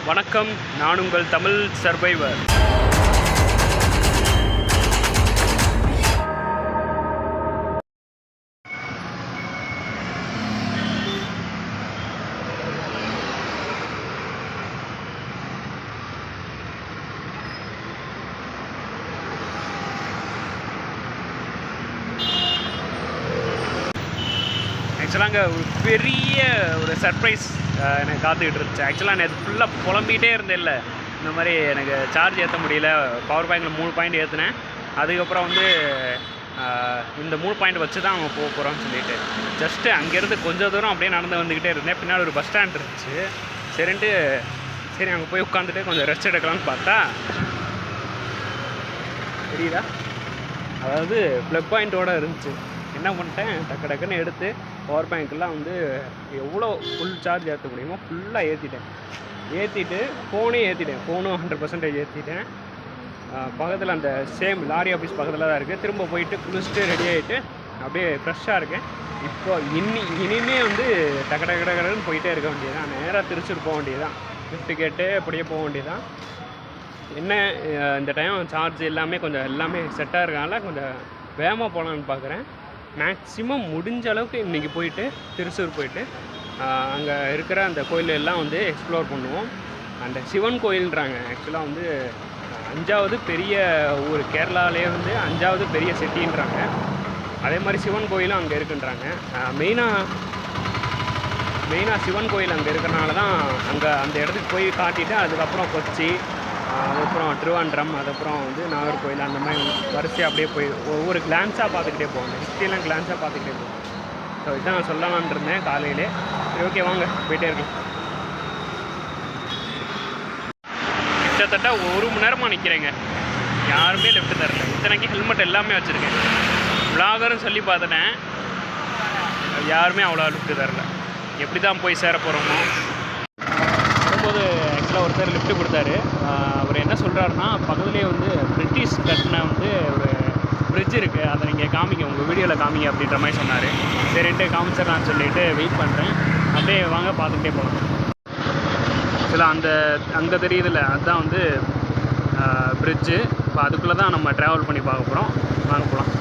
வணக்கம், நான் உங்கள் தமிழ் சர்வைவர். ஆக்சுவலாக ஒரு பெரிய ஒரு சர்ப்ரைஸ் எனக்கு காத்துக்கிட்டு இருந்துச்சு. ஆக்சுவலாக நான் ஃபுல்லாக புலம்பிகிட்டே இருந்தேன். இல்லை இந்த மாதிரி எனக்கு சார்ஜ் ஏற்ற முடியல. பவர் பேங்கில் 3 பாயிண்ட் ஏற்றினேன். அதுக்கப்புறம் வந்து இந்த 3 பாயிண்ட் வச்சு தான் அவங்க போக போகிறோம்னு சொல்லிட்டு ஜஸ்ட்டு அங்கேருந்து கொஞ்சம் தூரம் அப்படியே நடந்து வந்துக்கிட்டே இருந்தேன். பின்னாடி ஒரு பஸ் ஸ்டாண்ட் இருந்துச்சு. சரி அங்கே போய் உட்காந்துட்டு கொஞ்சம் ரெஸ்ட் எடுக்கலாம்னு பார்த்தா தெரியுதா, அதாவது ப்ளக் பாயிண்ட்டோடு இருந்துச்சு. என்ன பண்ணிட்டேன், டக்குன்னு எடுத்து பவர் பேங்க்கெலாம் வந்து எவ்வளோ ஃபுல் சார்ஜ் ஏற்ற முடியுமோ ஃபுல்லாக ஏற்றிட்டு ஃபோனும் 100% ஏற்றிட்டேன். பக்கத்தில் அந்த சேம் லாரி ஆஃபீஸ் பக்கத்தில் தான் இருக்குது. திரும்ப போயிட்டு குளிச்சுட்டு ரெடி ஆகிட்டு அப்படியே ஃப்ரெஷ்ஷாக இருக்கேன். இப்போ இனிமே வந்து டக்குன்னு போயிட்டே இருக்க வேண்டியதுதான். நேராக திருச்சூர் போக வேண்டியதுதான். லிஃப்ட் கேட்டு அப்படியே போக வேண்டியதுதான். என்ன இந்த டைம் சார்ஜ் எல்லாமே செட்டாக இருக்கனால கொஞ்சம் வேகமாக போகலான்னு பார்க்குறேன். மேக்ஸிமம் முடிஞ்ச அளவுக்கு இன்றைக்கி போயிட்டு திருச்சூர் போயிட்டு அங்கே இருக்கிற அந்த கோயிலெல்லாம் வந்து எக்ஸ்ப்ளோர் பண்ணுவோம். அந்த சிவன் கோயில்ன்றாங்க. ஆக்சுவலாக வந்து 5வது பெரிய ஊர், கேரளாவிலே வந்து 5வது பெரிய சிட்டின்றாங்க. அதே மாதிரி சிவன் கோயிலும் அங்கே இருக்குன்றாங்க. மெயினாக சிவன் கோயில் அங்கே இருக்கிறனால தான் அங்கே அந்த இடத்துக்கு போய் காட்டிட்டு அதுக்கப்புறம் கொச்சி, அதுக்கப்புறம் திருவாண்டம், அதுக்கப்புறம் வந்து நாகர்கோயில், அந்த மாதிரி வரிசையாக அப்படியே போய் ஒவ்வொரு கிளான்ஸாக பார்த்துக்கிட்டே போவாங்க. ஹிஸ்ட்ரியெல்லாம் கிளான்ஸாக பார்த்துக்கிட்டே போவோம். ஸோ இதுதான் நான் சொல்லலான்னு இருந்தேன் காலையிலே. சரி, ஓகே, வாங்க போயிட்டே இருக்கலாம். கிட்டத்தட்ட 1 மணி நேரமாக நிற்கிறேங்க. யாருமே லெஃப்ட் தரல. இத்தனைக்கு ஹெல்மெட் எல்லாமே வச்சுருக்கேன். விளாகர்னு சொல்லி பார்த்துட்டேன், யாருமே அவ்வளோ லெஃப்ட் தரல. எப்படி தான் போய் சேர போகிறோமோ. வரும்போது ஆக்சுவலாக ஒருத்தர் லிஃப்ட் கொடுத்தாரு. அவர் என்ன சொல்கிறாருன்னா, பக்கத்துலேயே வந்து பிரிட்டிஷ் கட்டின வந்து ஒரு ஃப்ரிட்ஜ் இருக்குது, அதை நீங்கள் காமிங்க, உங்கள் வீடியோவில் காமிங்க அப்படின்ற மாதிரி சொன்னார். சரின்ட்டு காமிச்சிடலான்னு சொல்லிட்டு வெயிட் பண்ணுறேன். அப்படியே வாங்க பார்த்துக்கிட்டே போகலாம். ஆக்சுவலாக அங்கே தெரியுதில்ல, அதுதான் வந்து ஃப்ரிட்ஜு. இப்போ அதுக்குள்ளே தான் நம்ம ட்ராவல் பண்ணி பார்க்க போகிறோம். வாங்க போகலாம்.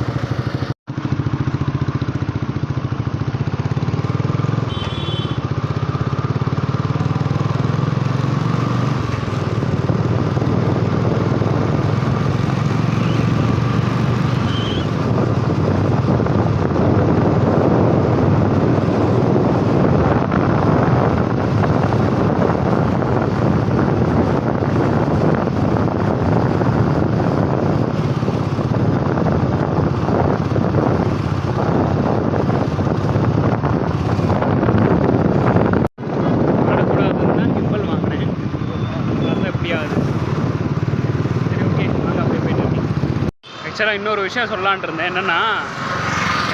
ஆக்சுவலாக இன்னொரு விஷயம் சொல்லலான்ட்டு இருந்தேன். என்னென்னா,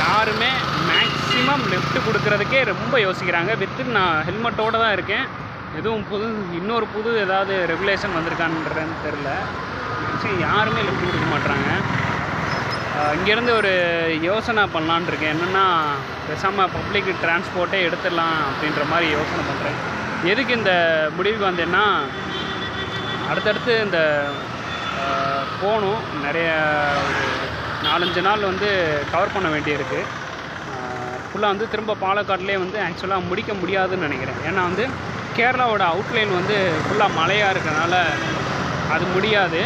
யாருமே மேக்ஸிமம் லெஃப்ட் கொடுக்குறதுக்கே ரொம்ப யோசிக்கிறாங்க. நான் ஹெல்மெட்டோடு தான் இருக்கேன். எதுவும் இன்னொரு புது ஏதாவது ரெகுலேஷன் வந்திருக்கான்றன்னு தெரில. யாருமே லெஃப்ட் கொடுக்க மாட்றாங்க. இங்கேருந்து ஒரு யோசனை பண்ணலான் இருக்கேன். என்னென்னா, பேசாமல் பப்ளிக் டிரான்ஸ்போர்ட்டே எடுத்துடலாம் அப்படின்ற மாதிரி யோசனை பண்ணுறேன். எதுக்கு இந்த முடிவுக்கு வந்தேன்னா, அடுத்தடுத்து இந்த போகணும். நிறைய ஒரு 4-5 நாள் வந்து கவர் பண்ண வேண்டியிருக்கு. ஃபுல்லாக வந்து திரும்ப பாலக்காட்டிலே வந்து ஆக்சுவலாக முடிக்க முடியாதுன்னு நினைக்கிறேன். ஏன்னா வந்து கேரளாவோட அவுட்லைன் வந்து ஃபுல்லாக மழையாக இருக்கிறனால அது முடியாது.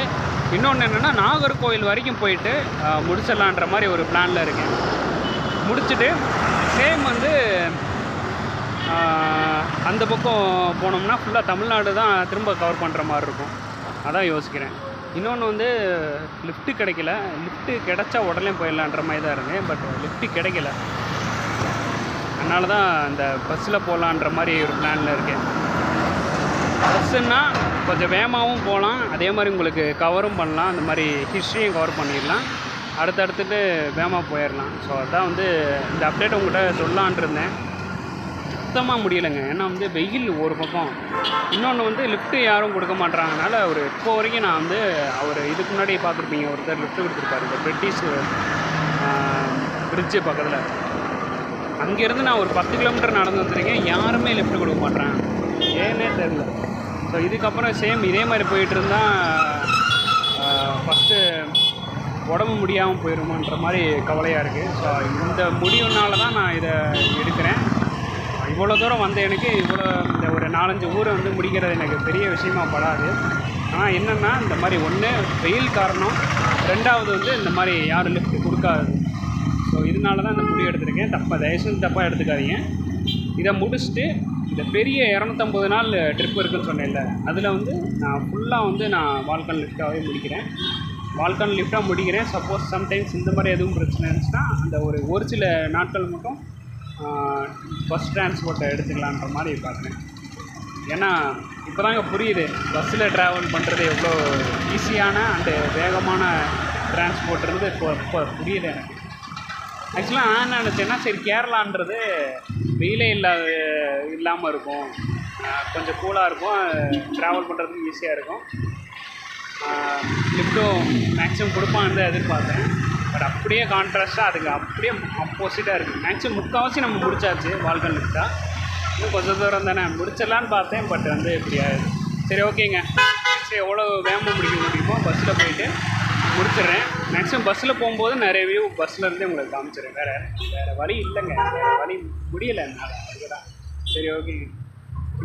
இன்னொன்று என்னென்னா, நாகர்கோவில் வரைக்கும் போயிட்டு முடிச்சிடலான்ற மாதிரி ஒரு பிளானில் இருக்கேன். முடிச்சுட்டு சேம் வந்து அந்த பக்கம் போனோம்னா ஃபுல்லாக தமிழ்நாடு தான் திரும்ப கவர் பண்ணுற மாதிரி இருக்கும். அதான் யோசிக்கிறேன். இன்னொன்று வந்து லிஃப்ட்டு கிடைக்கல. லிஃப்ட்டு கிடச்சா உடனே போயிடலான்ற மாதிரி தான் இருந்தேன். பட் லிஃப்ட்டு கிடைக்கல. அதனால தான் இந்த பஸ்ஸில் போகலான்ற மாதிரி ஒரு பிளானில் இருக்கேன். பஸ்ஸுன்னா கொஞ்சம் வேகமாகவும் போகலாம், அதே மாதிரி உங்களுக்கு கவரும் பண்ணலாம். அந்த மாதிரி ஹிஸ்ட்ரியும் கவர் பண்ணிடலாம். அடுத்தடுத்துட்டு வேகமாக போயிடலாம். ஸோ அதான் வந்து இந்த அப்டேட் உங்கள்கிட்ட சொல்லலான் இருந்தேன். சுத்தமாக முடியலைங்க. ஏன்னா வந்து வெயில் ஒரு பக்கம், இன்னொன்று வந்து லிஃப்ட்டு யாரும் கொடுக்க மாட்றாங்கனால இப்போ வரைக்கும் நான் வந்து இதுக்கு முன்னாடி பார்த்துருப்பீங்க, ஒருத்தர் லிஃப்ட் கொடுத்துருப்பாரு இந்த பிரிட்டிஷ் பிரிட்ஜு பக்கத்தில். அங்கேருந்து நான் ஒரு 10 கிலோமீட்டர் நடந்து வந்துருக்கேன். யாருமே லிஃப்ட் கொடுக்க மாட்றாங்க. ஏன்னே தெரில. ஸோ இதுக்கப்புறம் சேம் இதே மாதிரி போயிட்டு இருந்தால் ஃபஸ்ட்டு உடம்பு முடியாமல் போயிடுமோன்ற மாதிரி கவலையாக இருக்குது. ஸோ இந்த முடிவுனால தான் நான் இதை எடுக்கிறேன். இவ்வளோ தூரம் வந்து எனக்கு இந்த ஒரு 4-5 ஊரை வந்து முடிக்கிறது எனக்கு பெரிய விஷயமா படாது. ஆனால் என்னென்னா இந்த மாதிரி ஒன்று வெயில் காரணம், 2வது வந்து இந்த மாதிரி யாரும் லிஃப்ட் கொடுக்காது. ஸோ இதனால தான் இந்த முடிவு எடுத்திருக்கேன். தயவுசெய்து தப்பாக எடுத்துக்காதீங்க. இதை முடிச்சுட்டு இந்த பெரிய 250 நாள் ட்ரிப் இருக்குதுன்னு சொன்னேன்ல, அதில் வந்து நான் ஃபுல்லாக வந்து நான் வால்கான் லிஃப்ட்டாகவே முடிக்கிறேன். வால்கான் லிஃப்ட்டாக முடிக்கிறேன். சப்போஸ் சம்டைம்ஸ் இந்த மாதிரி எதுவும் பிரச்சனை இருந்துச்சுன்னா அந்த ஒரு சில நாட்கள் மட்டும் பஸ் டிரான்ஸ்போர்ட்டை எடுத்துக்கலான்ற மாதிரி பார்க்குறேன். ஏன்னா இப்போ தாங்க புரியுது பஸ்ஸில் ட்ராவல் பண்ணுறது எவ்வளோ ஈஸியான அண்டு வேகமான டிரான்ஸ்போர்ட் இருந்து இப்போ புரியுது எனக்கு. ஆக்சுவலாக நான் என்ன நினச்சேன்னா, சரி கேரளான்றது வெயிலே இல்லாமல் இருக்கும், கொஞ்சம் கூலாக இருக்கும், ட்ராவல் பண்ணுறதுக்கு ஈஸியாக இருக்கும், லிஃப்ட்டும் மேக்ஸிமம் கொடுப்பான்னு எதிர்பார்த்தேன். பட் அப்படியே கான்ட்ராஸ்ட்டாக அதுக்கு அப்படியே ஆப்போசிட்டாக இருக்குது. மேக்ஸிமம் முக்கால்வாசி நம்ம முடிச்சாச்சு வால்கான் லிஃப்ட்டாக. இன்னும் கொஞ்சம் தூரம் தானே முடிச்சிடலான்னு பார்த்தேன். பட் வந்து இப்படி ஆகுது. சரி ஓகேங்க, சரி எவ்வளோ வேகமாக முடிக்க முடியுமோ பஸ்ஸில் போயிட்டு முடிச்சிடுறேன். மேக்ஸிமம் பஸ்ஸில் போகும்போது நிறைய வியூ பஸ்ஸில் இருந்தே உங்களுக்கு காமிச்சிடுறேன். வேறு வழி இல்லைங்க, வேறு வழி முடியலை என்னால், அதுதான். சரி ஓகேங்க,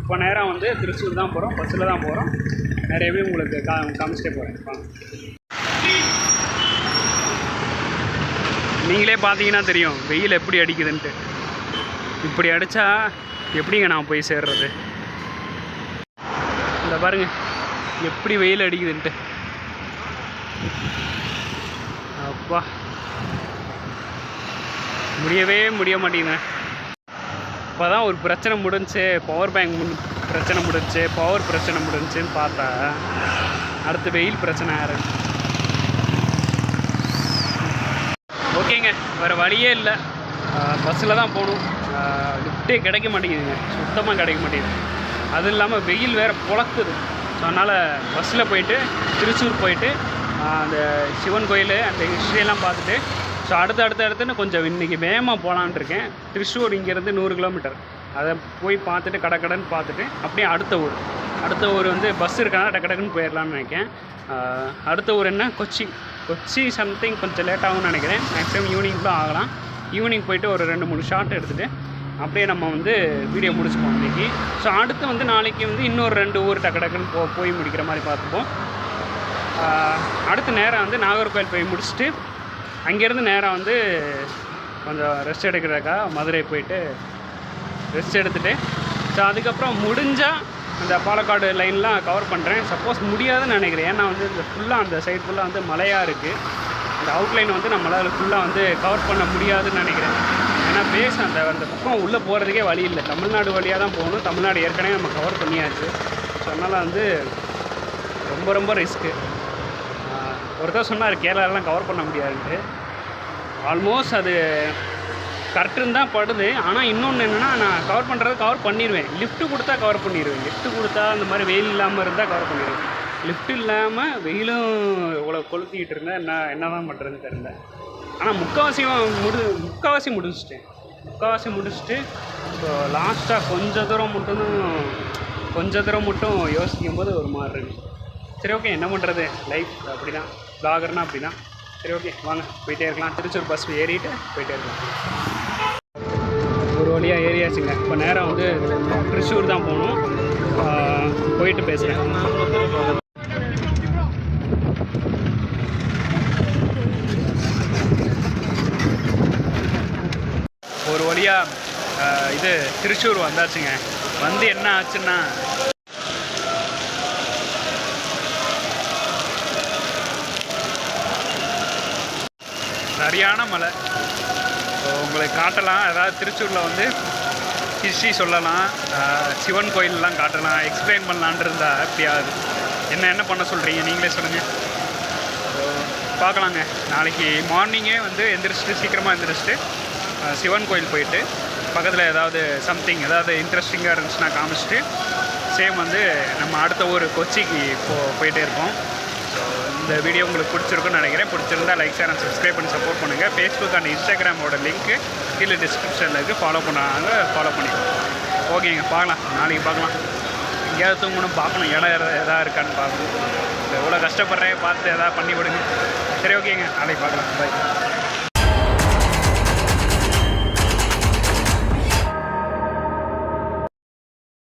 இப்போ நேரம் வந்து திருச்சூர் தான் போகிறோம், பஸ்ஸில் தான் போகிறோம். நிறைய வியூ உங்களுக்கு காமிச்சிட்டே போகிறேன். நீங்களே பார்த்தீங்கன்னா தெரியும் வெயில் எப்படி அடிக்குதுன்ட்டு. இப்படி அடித்தா எப்படிங்க நான் போய் சேர்றது? இந்த பாருங்க எப்படி வெயில் அடிக்குதுன்ட்டு. அப்பா முடிய மாட்டேங்குது. இப்போ தான் ஒரு பிரச்சனை முடிஞ்சு, பவர் பேங்க் பிரச்சனை முடிஞ்சு, பவர் பிரச்சனை முடிஞ்சுன்னு பார்த்தா அடுத்து வெயில் பிரச்சனை ஆரம்பிச்சு. ஓகேங்க, வேறு வழியே இல்லை, பஸ்ஸில் தான் போகணும். லிஃப்ட்டே கிடைக்க மாட்டேங்குதுங்க, சுத்தமாக கிடைக்க மாட்டேங்குது. அதுவும் இல்லாமல் வெயில் வேறு பொழக்குது. ஸோ அதனால் பஸ்ஸில் போயிட்டு திருச்சூர் போயிட்டு அந்த சிவன் கோயில் அந்த ஹிஸ்ட்ரியெல்லாம் பார்த்துட்டு, ஸோ அடுத்துன்னு கொஞ்சம் இன்றைக்கி வேகமாக போகலான் இருக்கேன். திருச்சூர் இங்கேருந்து 100 கிலோமீட்டர். அதை போய் பார்த்துட்டு கடன்னு பார்த்துட்டு அப்படியே அடுத்த ஊர் வந்து பஸ் இருக்காங்க, டக்குன்னு போயிடலான்னு நினைக்கிறேன். அடுத்த ஊர் என்ன, கொச்சி சம்திங் கொஞ்சம் லேட்டாகும்னு நினைக்கிறேன். மேக்ஸிமம் ஈவினிங் கூட ஆகலாம். ஈவினிங் போயிட்டு ஒரு 2-3 ஷாட் எடுத்துகிட்டு அப்படியே நம்ம வந்து வீடியோ முடிச்சுப்போம் இன்றைக்கி. ஸோ அடுத்து வந்து நாளைக்கு வந்து இன்னொரு 2 ஊர் டக்குன்னு போய் முடிக்கிற மாதிரி பார்த்துப்போம். அடுத்த நேரம் வந்து நாகர்கோவில் போய் முடிச்சுட்டு அங்கேருந்து நேரம் வந்து கொஞ்சம் ரெஸ்ட் எடுக்கிறதுக்காக மதுரை போயிட்டு ரெஸ்ட் எடுத்துகிட்டு, ஸோ அதுக்கப்புறம் முடிஞ்சால் அந்த பாலக்காடு லைன்லாம் கவர் பண்ணுறேன். சப்போஸ் முடியாதுன்னு நினைக்கிறேன். ஏன்னா வந்து இந்த ஃபுல்லாக அந்த சைடு ஃபுல்லாக வந்து மலையாக இருக்குது. அந்த அவுட்லைன் வந்து நம்மளால் ஃபுல்லாக வந்து கவர் பண்ண முடியாதுன்னு நினைக்கிறேன். ஏன்னா அந்த பக்கம் உள்ளே போகிறதுக்கே வழி இல்லை. தமிழ்நாடு வழியாக தான் போகணும். தமிழ்நாடு ஏற்கனவே நம்ம கவர் பண்ணியாச்சு. ஸோ அதனால் வந்து ரொம்ப ரிஸ்க்கு. ஒருத்தர் சொன்னார் கேரளாலாம் கவர் பண்ண முடியாதுன்ட்டு. ஆல்மோஸ்ட் அது கரெக்டுன்னு தான் படுது. ஆனால் இன்னொன்று என்னென்னா, நான் கவர் பண்ணிடுவேன். லிஃப்ட்டு கொடுத்தா கவர் பண்ணிடுவேன். லிஃப்ட்டு கொடுத்தா அந்த மாதிரி வெயில் இல்லாமல் இருந்தால் கவர் பண்ணிடுவேன். லிஃப்ட் இல்லாமல் வெயிலும் இவ்வளோ கொளுத்திக்கிட்டு இருந்தால் என்ன தான் பண்ணுறதுன்னு தெரியல. ஆனால் முக்கால்வாசி முடிச்சுட்டு ஸோ லாஸ்ட்டாக கொஞ்சம் தூரம் மட்டும் யோசிக்கும் போது ஒரு மாதிரி இருக்குது. சரி ஓகே, என்ன பண்ணுறது, லைஃப் அப்படி தான், ப்ளாகர்னால் அப்படி தான். சரி ஓகே, வாங்க போயிட்டே இருக்கலாம். திருச்சூர் பஸ் ஏறிட்டு போயிட்டே இருக்கலாம். ஒரு வழியாக ஏறியாச்சுங்க. இப்போ நேரம் வந்து திருச்சூர் தான் போகணும். போயிட்டு பேசுகிறேன். ஒரு வழியாக இது திருச்சூர் வந்தாச்சுங்க. வந்து என்ன ஆச்சுன்னா, சரியான மழை. உங்களுக்கு காட்டலாம், அதாவது திருச்சூரில் வந்து ஹிஸ்ட்ரி சொல்லலாம், சிவன் கோயிலெலாம் காட்டலாம், எக்ஸ்பிளைன் பண்ணலான் இருந்தால் எப்படியாவது. என்ன பண்ண சொல்கிறீங்க நீங்களே சொல்லுங்கள். பார்க்கலாங்க. நாளைக்கு மார்னிங்கே வந்து சீக்கிரமாக எந்திரிச்சிட்டு சிவன் கோயில் போயிட்டு பக்கத்தில் ஏதாவது ஏதாவது இன்ட்ரெஸ்டிங்காக இருந்துச்சுன்னா காமிச்சிட்டு சேம் வந்து நம்ம அடுத்த ஊர் கொச்சிக்கு போயிட்டே இருக்கோம். ஸோ இந்த வீடியோ உங்களுக்கு பிடிச்சிருக்குன்னு நினைக்கிறேன். பிடிச்சிருந்தால் லைக், ஷேர் அண்ட் சப்ஸ்கிரைப் பண்ணி சப்போர்ட் பண்ணுங்கள். ஃபேஸ்புக் அண்ட் இன்ஸ்டாகிராமோட லிங்க்கு கீழே டிஸ்கிரிப்ஷனில் இருக்குது. ஃபாலோ பண்ணிக்கோங்க. ஓகேங்க, பார்க்கலாம், நாளைக்கு பார்க்கலாம். இங்கே எங்கேயாவது தூங்கணும் பார்க்கணும், இடம் எதாவது இருக்கான்னு பார்க்கணும். எவ்வளோ கஷ்டப்படுறேன், பார்த்து எதாவது பண்ணி கொடுங்க. சரி, ஓகேங்க, நாளைக்கு பார்க்கலாம். பாய்.